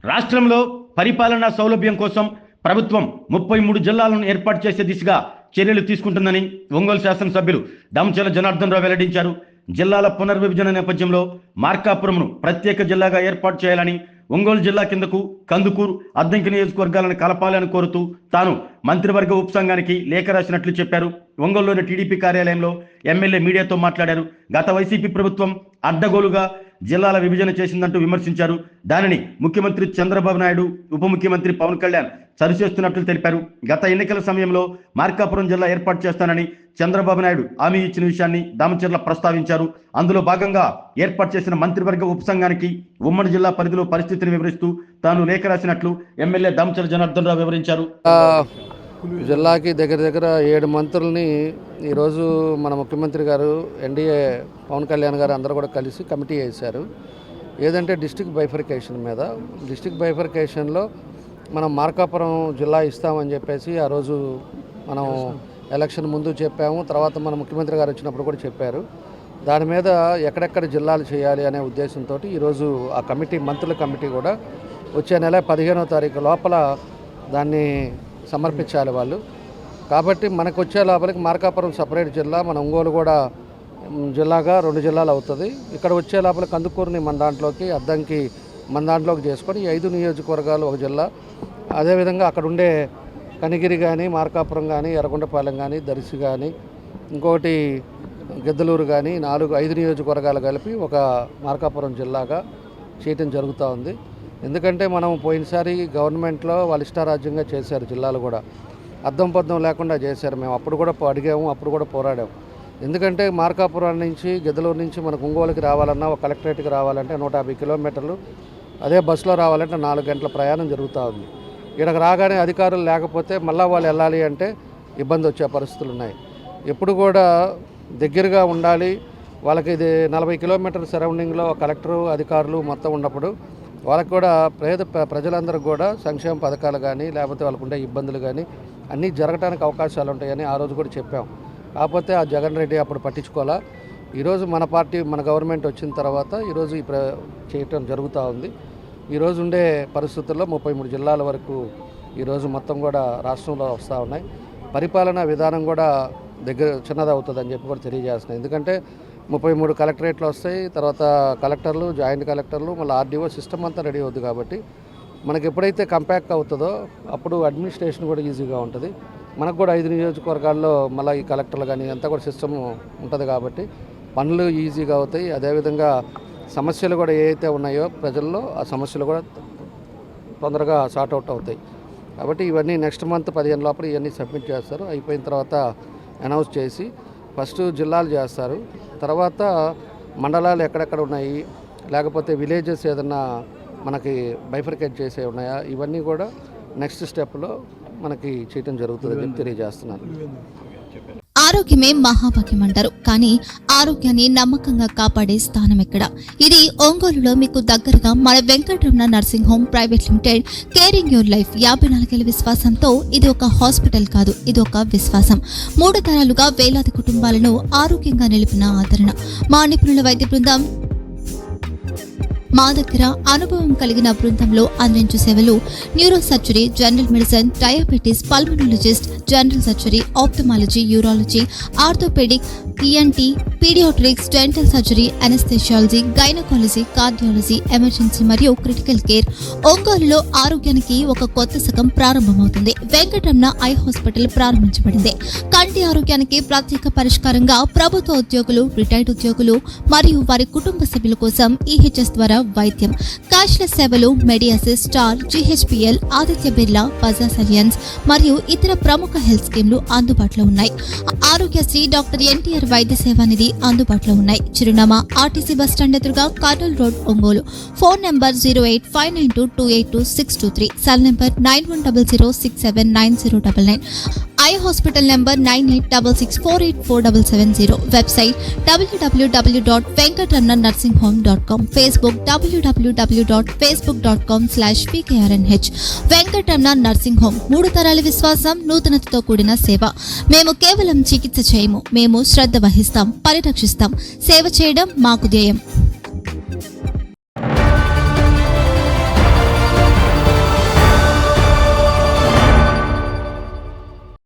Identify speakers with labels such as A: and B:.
A: రాష్ట్రంలో పరిపాలనా సౌలభ్యం కోసం ప్రభుత్వం 33 జిల్లాలను ఏర్పాటు చేసే దిశగా చర్యలు తీసుకుంటుందని ఒంగోలు శాసనసభ్యులు దామచర్ల జనార్దన్ రావు వెల్లడించారు. జిల్లాల పునర్విభజన నేపథ్యంలో మార్కాపురంను ప్రత్యేక జిల్లాగా ఏర్పాటు చేయాలని, ఒంగోలు జిల్లా కిందకు కందుకూరు, అద్దంకి నియోజకవర్గాలను కలపాలని కోరుతూ తాను మంత్రివర్గ ఉపసంఘానికి లేఖ రాసినట్లు చెప్పారు. ఒంగోలులోని టీడీపీ కార్యాలయంలో ఎమ్మెల్యే మీడియాతో మాట్లాడారు. గత వైసీపీ ప్రభుత్వం అడ్డగోలుగా జిల్లాల విభజన చేసిందంటూ విమర్శించారు. దానిని ముఖ్యమంత్రి చంద్రబాబు నాయుడు, ఉప ముఖ్యమంత్రి పవన్ కళ్యాణ్ సరిచేస్తున్నట్లు తెలిపారు. గత ఎన్నికల సమయంలో మార్కాపురం జిల్లా ఏర్పాటు చేస్తానని చంద్రబాబు నాయుడు హామీ ఇచ్చిన విషయాన్ని దామచర్ల ప్రస్తావించారు. అందులో భాగంగా ఏర్పాటు చేసిన మంత్రివర్గ ఉపసంఘానికి ఉమ్మడి జిల్లా పరిధిలో పరిస్థితిని వివరిస్తూ తాను లేఖ రాసినట్లు ఎమ్మెల్యే దామచర్ల జనార్దన్ రావు వివరించారు.
B: జిల్లాకి దగ్గర 7 మంత్రుల్ని ఈరోజు మన ముఖ్యమంత్రి గారు, ఎన్డీఏ పవన్ కళ్యాణ్ గారు అందరూ కూడా కలిసి కమిటీ వేశారు. ఏదంటే డిస్ట్రిక్ట్ బైఫర్కేషన్ మీద. డిస్ట్రిక్ట్ బైఫర్కేషన్లో మనం మార్కాపురం జిల్లా ఇస్తామని చెప్పేసి ఆ రోజు మనం ఎలక్షన్ ముందు చెప్పాము. తర్వాత మన ముఖ్యమంత్రి గారు వచ్చినప్పుడు కూడా చెప్పారు. దాని మీద ఎక్కడెక్కడ జిల్లాలు చేయాలి అనే ఉద్దేశంతో ఈరోజు ఆ కమిటీ, మంత్రుల కమిటీ కూడా వచ్చే నెల 15వ తారీఖు లోపల దాన్ని సమర్పించాలి వాళ్ళు. కాబట్టి మనకు వచ్చే లోపలికి మార్కాపురం సపరేట్ జిల్లా, మన ఒంగోలు కూడా జిల్లాగా 2 జిల్లాలు అవుతుంది. ఇక్కడ వచ్చే లోపల కందుకూరుని మన దాంట్లోకి, అద్దంకి మన దాంట్లోకి చేసుకొని 5 నియోజకవర్గాలు ఒక జిల్లా. అదేవిధంగా అక్కడ ఉండే కనిగిరి కానీ, మార్కాపురం కానీ, ఎర్రగొండపాలెం కానీ, దర్శి కానీ, ఇంకొకటి గిద్దలూరు కానీ 5 నియోజకవర్గాలు కలిపి ఒక మార్కాపురం జిల్లాగా చేయటం జరుగుతూ ఉంది. ఎందుకంటే మనం పోయినసారి గవర్నమెంట్లో వాళ్ళు ఇష్టారాజ్యంగా చేశారు, జిల్లాలు కూడా అద్దం పద్దం లేకుండా చేశారు. మేము అప్పుడు కూడా అడిగాము, అప్పుడు కూడా పోరాడాము. ఎందుకంటే మార్కాపురం నుంచి, గిద్దలూరు నుంచి మనకు ఒంగోలుకి రావాలన్నా, ఒక కలెక్టరేట్కి రావాలంటే 150 కిలోమీటర్లు, అదే బస్సులో రావాలంటే 4 గంటల ప్రయాణం జరుగుతూ ఉంది. ఇక్కడికి రాగానే అధికారులు లేకపోతే మళ్ళీ వాళ్ళు వెళ్ళాలి అంటే ఇబ్బంది వచ్చే పరిస్థితులు ఉన్నాయి. ఎప్పుడు కూడా దగ్గరగా ఉండాలి వాళ్ళకి. ఇది 40 కిలోమీటర్ల సరౌండింగ్లో కలెక్టరు, అధికారులు మొత్తం ఉన్నప్పుడు వాళ్ళకు కూడా ప్రజలందరికీ కూడా సంక్షేమ పథకాలు కానీ, లేకపోతే వాళ్ళకు ఉండే ఇబ్బందులు కానీ అన్నీ జరగడానికి అవకాశాలు ఉంటాయని ఆ రోజు కూడా చెప్పాం. కాకపోతే ఆ జగన్ రెడ్డి అప్పుడు పట్టించుకోవాలా. ఈరోజు మన పార్టీ, మన గవర్నమెంట్ వచ్చిన తర్వాత ఈరోజు చేయటం జరుగుతూ ఉంది. ఈరోజు ఉండే పరిస్థితుల్లో 33 జిల్లాల వరకు ఈరోజు మొత్తం కూడా రాష్ట్రంలో వస్తూ ఉన్నాయి. పరిపాలనా విధానం కూడా చిన్నది అవుతుందని చెప్పి కూడా తెలియజేస్తున్నాయి. ఎందుకంటే 33 కలెక్టరేట్లు వస్తాయి, తర్వాత కలెక్టర్లు, జాయింట్ కలెక్టర్లు, మళ్ళీ ఆర్డీఓ సిస్టమ్ అంతా రెడీ అవుతుంది. కాబట్టి మనకి ఎప్పుడైతే కంపాక్ట్ అవుతుందో అప్పుడు అడ్మినిస్ట్రేషన్ కూడా ఈజీగా ఉంటుంది. మనకు కూడా 5 నియోజకవర్గాల్లో మళ్ళీ ఈ కలెక్టర్లు కానీ అంతా కూడా సిస్టమ్ ఉంటుంది. కాబట్టి పనులు ఈజీగా అవుతాయి. అదేవిధంగా సమస్యలు కూడా ఏవైతే ఉన్నాయో ప్రజల్లో, ఆ సమస్యలు కూడా తొందరగా సార్ట్అవుట్ అవుతాయి. కాబట్టి ఇవన్నీ నెక్స్ట్ మంత్ 15 లోపల ఇవన్నీ సబ్మిట్ చేస్తారు. అయిపోయిన తర్వాత అనౌన్స్ చేసి ఫస్ట్ జిల్లాలు చేస్తారు, తర్వాత మండలాలు ఎక్కడెక్కడ ఉన్నాయి, లేకపోతే విలేజెస్ ఏదన్నా మనకి బైఫర్కేట్ చేసే ఉన్నాయా, ఇవన్నీ కూడా నెక్స్ట్ స్టెప్లో మనకి చేయటం జరుగుతుందని తెలియజేస్తున్నారు.
C: ఆరోగ్యమే మహాభాగ్యం అంటారు, కానీ ఆరోగ్యాన్ని నమ్మకంగా కాపాడే స్థానం ఎక్కడ? ఇది ఒంగోలులో మీకు దగ్గరగా మన Venkataramana nursing home private limited. Caring your life 54 ఏళ్ల విశ్వాసంతో ఇది ఒక హాస్పిటల్ కాదు, ఇది ఒక విశ్వాసం. 3 తరాలుగా వేలాది కుటుంబాలను ఆరోగ్యంగా నిలిపిన ఆదరణ. మా నిపుణుల వైద్య బృందం మా దగ్గర అనుభవం కలిగిన బృందంలో అందించే సేవలు: neuro surgery, general medicine, diabetes, pulmonologist, general surgery, ophthalmology, urology, orthopaedic, ENT, paediatrics, dental surgery, anaesthesiology, gynaecology, cardiology, emergency మరియు క్రిటికల్ కేర్. ఒంగోలులో ఆరోగ్యానికి ఒక కొత్త శకం ప్రారంభమవుతుంది. వెంకటరమణ ఐ హాస్పిటల్ ప్రారంభించబడింది. కంటి ఆరోగ్యానికి ప్రత్యేక పరిష్కారంగా ప్రభుత్వ ఉద్యోగులు, రిటైర్డ్ ఉద్యోగులు మరియు వారి కుటుంబ సభ్యుల కోసం ఈహెచ్ఎస్ ద్వారా వైద్యం. క్యాష్లెస్ సేవలు Mediassist, Star, GHPL, Aditya Birla, Bajaj Allianz మరియు ఇతర ప్రముఖ హెల్త్ స్కీమ్లు అందుబాటులో ఉన్నాయి. ఆరోగ్యశ్రీ, డాక్టర్ ఎన్టీఆర్ వైద్య సేవా నిధి అందుబాటులో ఉన్నాయి. చిరునామా ఆర్టీసీ బస్టాండ్ ఎదురుగా, Kurnool road, Ongole. Phone number 08592282623, cell number 9100679099. Eye hospital number 9866484770. Website www.venkatramanarsinghome.com. Facebook www.facebook.com/pkrnh. Venkataramana nursing home, 3 తరాల విశ్వాసం, నూతనతతో కూడిన సేవ. మేము కేవలం చికిత్స చేయము, మేము శ్రద్ధ వహిస్తాం, పరిరక్షిస్తాం. సేవ చేయడం మాకు ధ్యేయం.